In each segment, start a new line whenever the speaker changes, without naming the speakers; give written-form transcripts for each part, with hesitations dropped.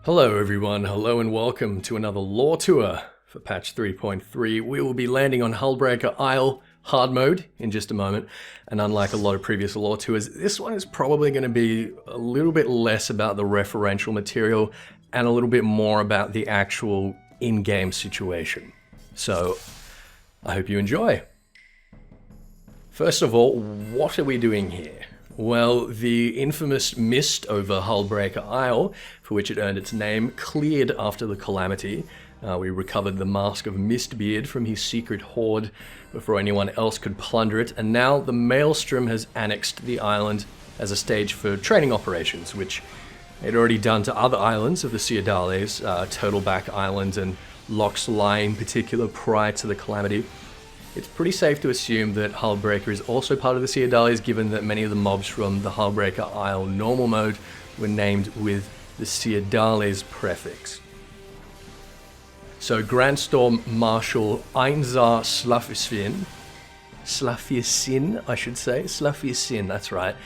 Hello everyone, hello and welcome to another lore tour for patch 3.3. We will be landing on Hullbreaker Isle hard mode in just a moment, and unlike a lot of previous lore tours, this one is probably going to be a little bit less about the referential material and a little bit more about the actual in-game situation. So, I hope you enjoy. First of all, what are we doing here? Well, the infamous mist over Hullbreaker Isle, for which it earned its name, cleared after the calamity. We recovered the Mask of Mistbeard from his secret hoard before anyone else could plunder it, and now the Maelstrom has annexed the island as a stage for training operations, which it had already done to other islands of the Ciudades, Turtleback Island and Loch's Lie in particular, prior to the calamity. It's pretty safe to assume that Hullbreaker is also part of the Ciudades, given that many of the mobs from the Hullbreaker Isle normal mode were named with the Ciudades prefix. So Grand Storm Marshal Einzar Slafiasin, I should say. Slafiasin, that's right.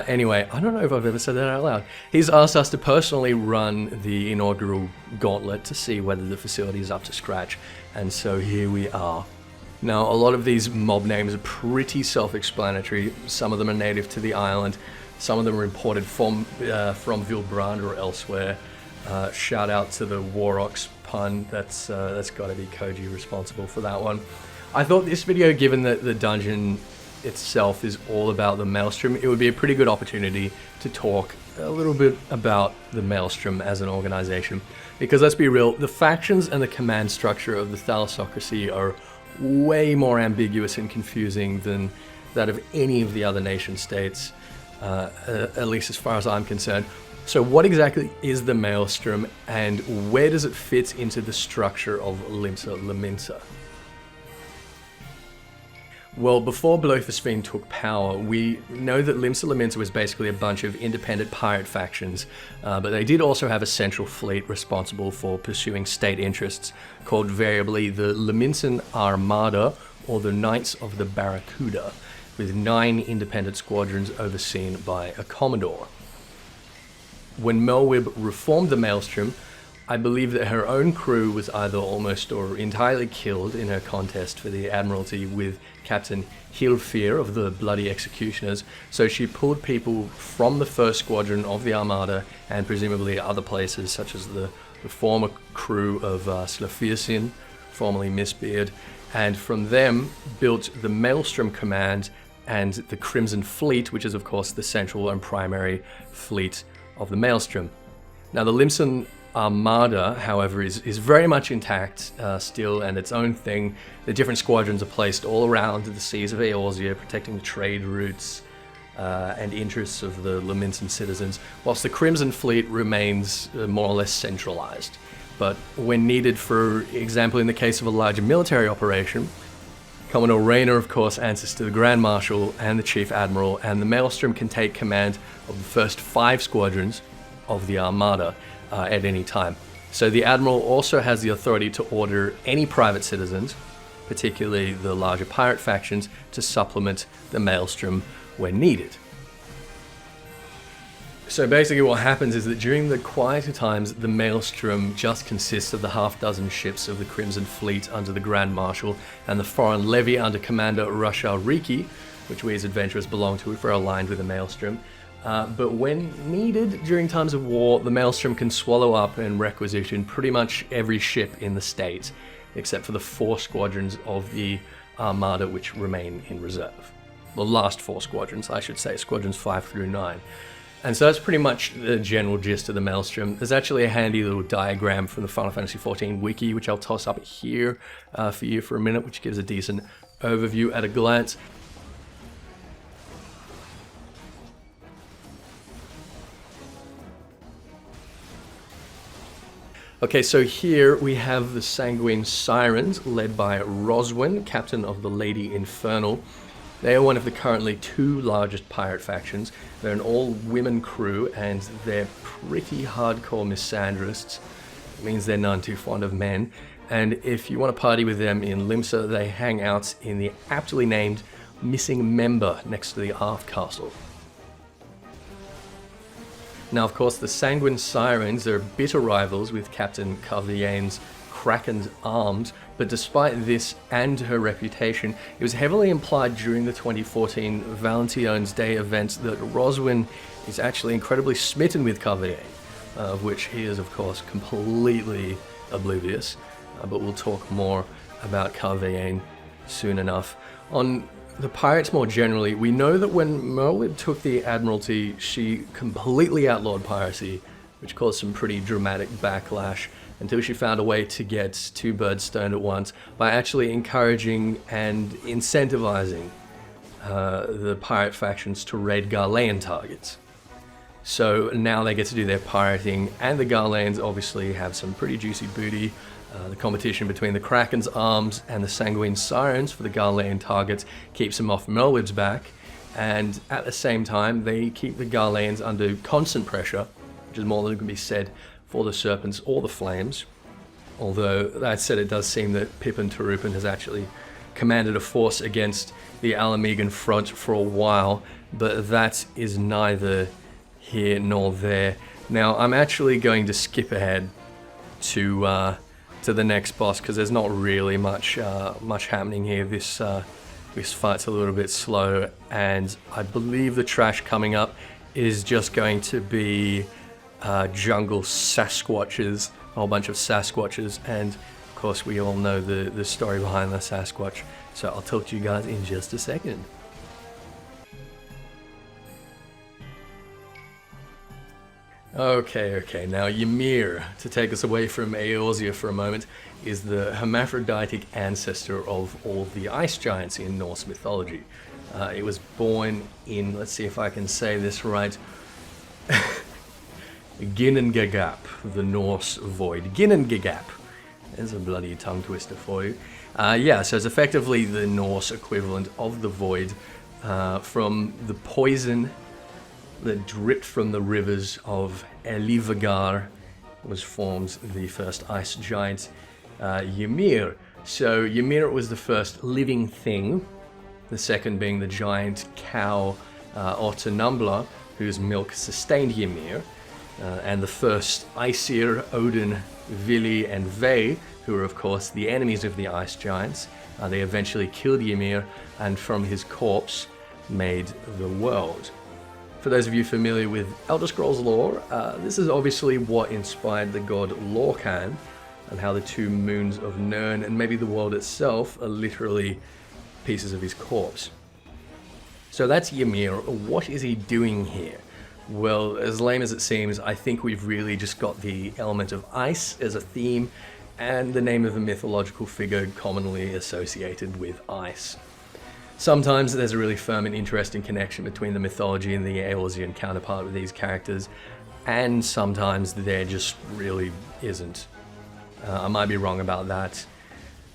Anyway, I don't know if I've ever said that out loud. He's asked us to personally run the inaugural gauntlet to see whether the facility is up to scratch, and so here we are. Now, a lot of these mob names are pretty self-explanatory. Some of them are native to the island. Some of them are imported from Vilbrand or elsewhere. Shout out to the Warrox pun. That's got to be Koji responsible for that one. I thought this video, given that the dungeon itself is all about the Maelstrom, it would be a pretty good opportunity to talk a little bit about the Maelstrom as an organization. Because let's be real, the factions and the command structure of the Thalassocracy are way more ambiguous and confusing than that of any of the other nation states, at least as far as I'm concerned. So what exactly is the Maelstrom, and where does it fit into the structure of Limsa Lominsa? Well, before Blothisfiend took power, we know that Limsa Lominsa was basically a bunch of independent pirate factions, but they did also have a central fleet responsible for pursuing state interests, called variably the Lominsan Armada, or the Knights of the Barracuda, with 9 independent squadrons overseen by a commodore. When Melwib reformed the Maelstrom, I believe that her own crew was either almost or entirely killed in her contest for the Admiralty with Captain Hilfir of the Bloody Executioners, so she pulled people from the first squadron of the Armada and presumably other places, such as the former crew of Slafiasin, formerly Mistbeard, and from them built the Maelstrom Command and the Crimson Fleet, which is of course the central and primary fleet of the Maelstrom. Now the Limsan Armada, however, is very much intact still, and its own thing. The different squadrons are placed all around the seas of Eorzea, protecting the trade routes and interests of the Lominsan citizens, whilst the Crimson Fleet remains more or less centralized. But when needed, for example in the case of a larger military operation, Commodore Rayner, of course, answers to the Grand Marshal and the Chief Admiral, and the Maelstrom can take command of the first 5 squadrons of the Armada at any time. So the Admiral also has the authority to order any private citizens, particularly the larger pirate factions, to supplement the Maelstrom when needed. So basically what happens is that during the quieter times, the Maelstrom just consists of the half-dozen ships of the Crimson Fleet under the Grand Marshal and the foreign levy under Commander Rashal Riki, which we as adventurers belong to if we're aligned with the Maelstrom. But when needed, during times of war, the Maelstrom can swallow up and requisition pretty much every ship in the state, except for the 4 squadrons of the Armada which remain in reserve. The last 4 squadrons, I should say, squadrons 5 through 9. And so that's pretty much the general gist of the Maelstrom. There's actually a handy little diagram from the Final Fantasy XIV wiki, which I'll toss up here for you for a minute, which gives a decent overview at a glance. Okay, so here we have the Sanguine Sirens, led by Roswin, captain of the Lady Infernal. They are one of the currently 2 largest pirate factions. They're an all-women crew, and they're pretty hardcore misandrists. It means they're none too fond of men. And if you want to party with them in Limsa, they hang out in the aptly named Missing Member next to the Arth Castle. Now, of course, the Sanguine Sirens are bitter rivals with Captain Caven's Kraken's arms, but despite this and her reputation, it was heavily implied during the 2014 Valentine's Day event that Roswin is actually incredibly smitten with Caven, of which he is, of course, completely oblivious. But we'll talk more about Caven soon enough. On the pirates more generally, we know that when Merlin took the Admiralty, she completely outlawed piracy, which caused some pretty dramatic backlash, until she found a way to get two birds stoned at once by actually encouraging and incentivizing the pirate factions to raid Garlean targets. So now they get to do their pirating, and the Garleans obviously have some pretty juicy booty. The competition between the Kraken's arms and the Sanguine Sirens for the Garlean targets keeps them off Merlib's back, and at the same time they keep the Garleans under constant pressure, which is more than can be said for the Serpents or the Flames. Although, that said, it does seem that Pippin Tarupin has actually commanded a force against the Alamegan front for a while, but that is neither here nor there. Now, I'm actually going to skip ahead to the next boss, because there's not really much happening here. This fight's a little bit slow, and I believe the trash coming up is just going to be jungle Sasquatches, a whole bunch of Sasquatches, and of course we all know the story behind the Sasquatch, so I'll talk to you guys in just a second. Okay, now Ymir, to take us away from Eorzea for a moment, is the hermaphroditic ancestor of all the ice giants in Norse mythology. It was born in, let's see if I can say this right, Ginnungagap, the Norse void. Ginnungagap. There's a bloody tongue twister for you. So it's effectively the Norse equivalent of the void, from the poison that dripped from the rivers of Elivagar was formed the first ice giant, Ymir. So Ymir was the first living thing, the second being the giant cow Ortunumbla, whose milk sustained Ymir, and the first Aesir, Odin, Vili, and Ve, who were of course the enemies of the ice giants. They eventually killed Ymir, and from his corpse made the world. For those of you familiar with Elder Scrolls lore, this is obviously what inspired the god Lorkhan, and how the two moons of Nirn and maybe the world itself are literally pieces of his corpse. So that's Ymir. What is he doing here? Well, as lame as it seems, I think we've really just got the element of ice as a theme, and the name of a mythological figure commonly associated with ice. Sometimes there's a really firm and interesting connection between the mythology and the Eorzean counterpart with these characters, and sometimes there just really isn't. I might be wrong about that,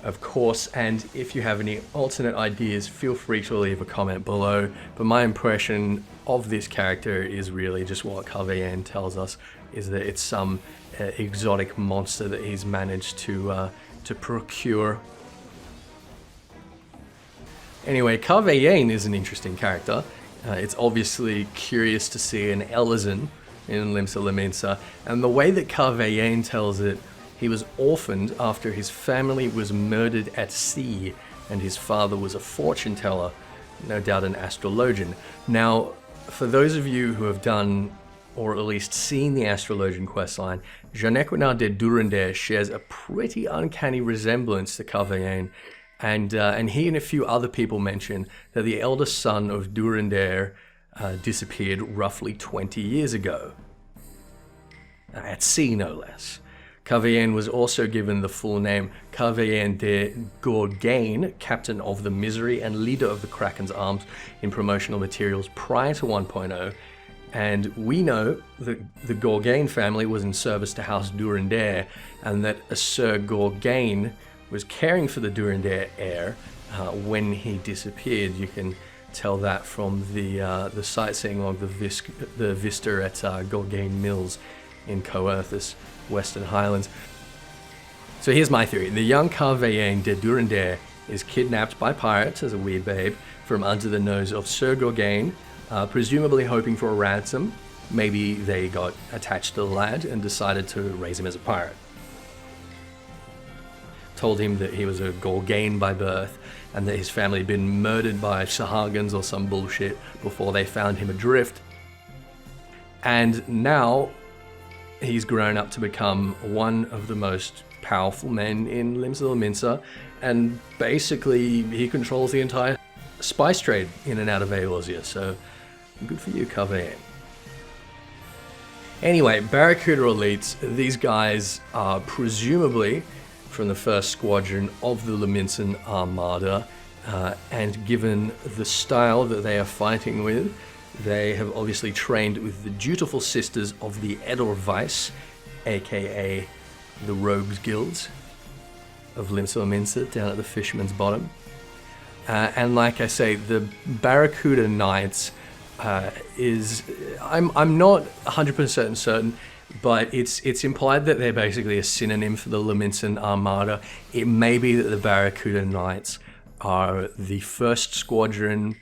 of course, and if you have any alternate ideas, feel free to leave a comment below, but my impression of this character is really just what Caven tells us, is that it's some exotic monster that he's managed to procure. Anyway, Caven is an interesting character. It's obviously curious to see an Elezen in Limsa Lominsa, and the way that Caven tells it, he was orphaned after his family was murdered at sea, and his father was a fortune teller, no doubt an astrologian. Now, for those of you who have done, or at least seen the Astrologian questline, Janequinard de Durandare shares a pretty uncanny resemblance to Caven, and he and a few other people mention that the eldest son of Durandare disappeared roughly 20 years ago. At sea, no less. Caven was also given the full name Caven de Gorgain, Captain of the Misery and leader of the Kraken's arms in promotional materials prior to 1.0, and we know that the Gorgain family was in service to House Durandare, and that a Sir Gorgain was caring for the Durandare heir when he disappeared. You can tell that from the sightseeing log, the vista at Gorgain Mills in Coerthas, Western Highlands. So here's my theory. The young Caven de Durandare is kidnapped by pirates as a wee babe from under the nose of Sir Gorgain, presumably hoping for a ransom, maybe they got attached to the lad and decided to raise him as a pirate. Told him that he was a Gorgane by birth and that his family had been murdered by Sahagins or some bullshit before they found him adrift. And now he's grown up to become one of the most powerful men in Limsa Lominsa, and basically he controls the entire spice trade in and out of Eorzea, so good for you, Caven. Anyway, Barracuda elites, these guys are presumably from the first squadron of the Lominsan Armada, and given the style that they are fighting with, they have obviously trained with the dutiful sisters of the Edelweiss, aka the Rogues Guilds of Limsa Lominsa down at the Fisherman's Bottom. And like I say, the Barracuda Knights I'm not 100% certain, but it's implied that they're basically a synonym for the Lominsan Armada. It may be that the Barracuda Knights are the first squadron,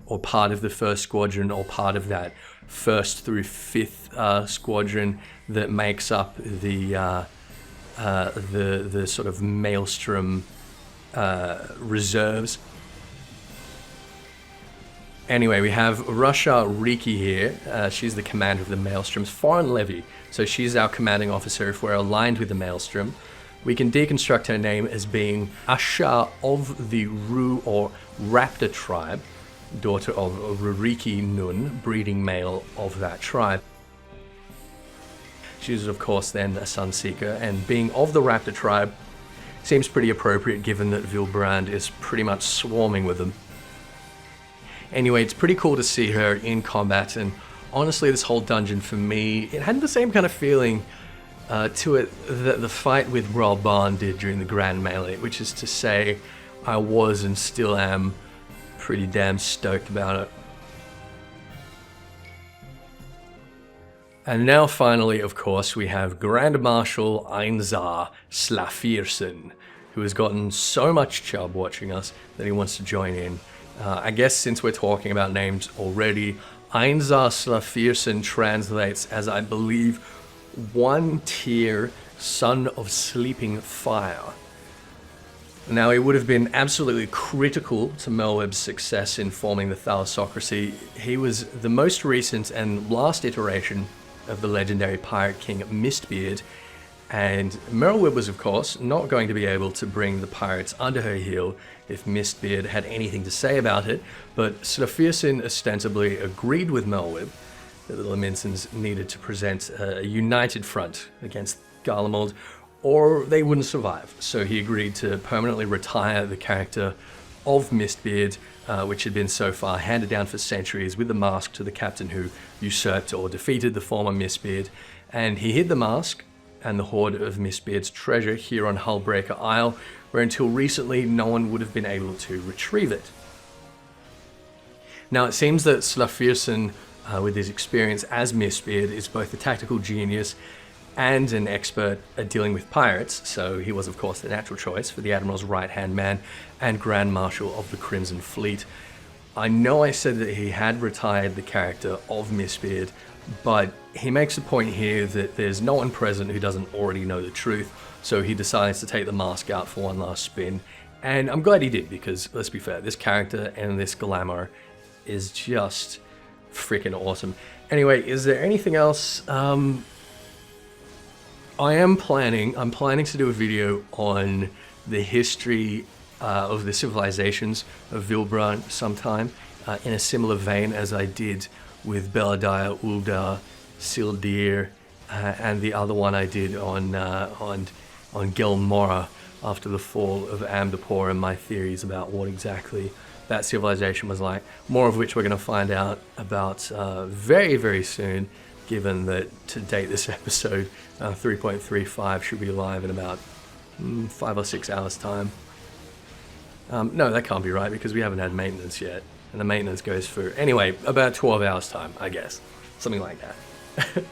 or part of the first squadron, or part of that 1st through 5th squadron that makes up the sort of Maelstrom reserves. Anyway, we have Russia Riki here. She's the commander of the Maelstrom's foreign levy, so she's our commanding officer if we're aligned with the Maelstrom. We can deconstruct her name as being Asha of the Ru or Raptor tribe, daughter of Ruriki Nun, breeding male of that tribe. She's of course then a Sunseeker, and being of the Raptor tribe seems pretty appropriate given that Vilbrand is pretty much swarming with them. Anyway, it's pretty cool to see her in combat, and honestly this whole dungeon for me, it had the same kind of feeling to it that the fight with Ralban did during the Grand Melee, which is to say I was and still am pretty damn stoked about it. And now finally, of course, we have Grand Marshal Einzar Slafirsen, who has gotten so much chub watching us that he wants to join in. I guess since we're talking about names already, Einzar Slafirsen translates as, I believe, one tier Son of Sleeping Fire. Now, he would have been absolutely critical to Melweb's success in forming the Thalassocracy. He was the most recent and last iteration of the legendary pirate king Mistbeard, and Merlwyb was of course not going to be able to bring the pirates under her heel if Mistbeard had anything to say about it, but Slafirsen ostensibly agreed with Merlwyb that the Lominsans needed to present a united front against Garlemald or they wouldn't survive. So he agreed to permanently retire the character of Mistbeard, which had been so far handed down for centuries, with the mask to the captain who usurped or defeated the former Mistbeard, and he hid the mask and the hoard of Mistbeard's treasure here on Hullbreaker Isle, where until recently no one would have been able to retrieve it. Now it seems that Slafirsen, with his experience as Mistbeard, is both a tactical genius and an expert at dealing with pirates, so he was of course the natural choice for the Admiral's right-hand man and Grand Marshal of the Crimson Fleet. I know I said that he had retired the character of Mistbeard, but he makes a point here that there's no one present who doesn't already know the truth, so he decides to take the mask out for one last spin, and I'm glad he did, because let's be fair, this character and this glamour is just freaking awesome. Anyway, is there anything else? I'm planning to do a video on the history of the civilizations of Vilbrand sometime, in a similar vein as I did with Beladaya, Ulda, Sildir, and the other one I did on Gelmora after the fall of Amdapor, and my theories about what exactly that civilization was like. More of which we're going to find out about very, very soon, given that to date this episode 3.35 should be live in about 5 or 6 hours time. No, that can't be right because we haven't had maintenance yet, and the maintenance goes for, anyway, about 12 hours time, I guess, something like that.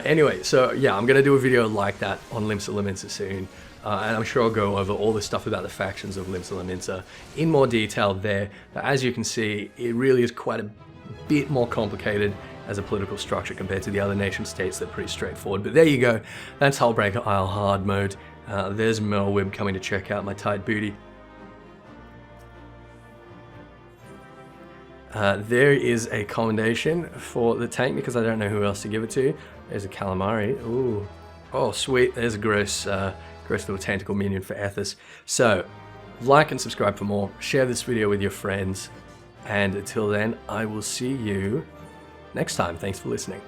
Anyway, so yeah, I'm going to do a video like that on Limsa Lominsa soon, and I'm sure I'll go over all the stuff about the factions of Limsa Lominsa in more detail there. As you can see, it really is quite a bit more complicated as a political structure compared to the other nation states. They're pretty straightforward. But there you go. That's Hullbreaker Isle hard mode. There's Merlwib coming to check out my tight booty. There is a commendation for the tank because I don't know who else to give it to. There's a calamari. Ooh. Oh, sweet. There's a gross little tentacle minion for Ethys. So, like and subscribe for more. Share this video with your friends. And until then, I will see you next time. Thanks for listening.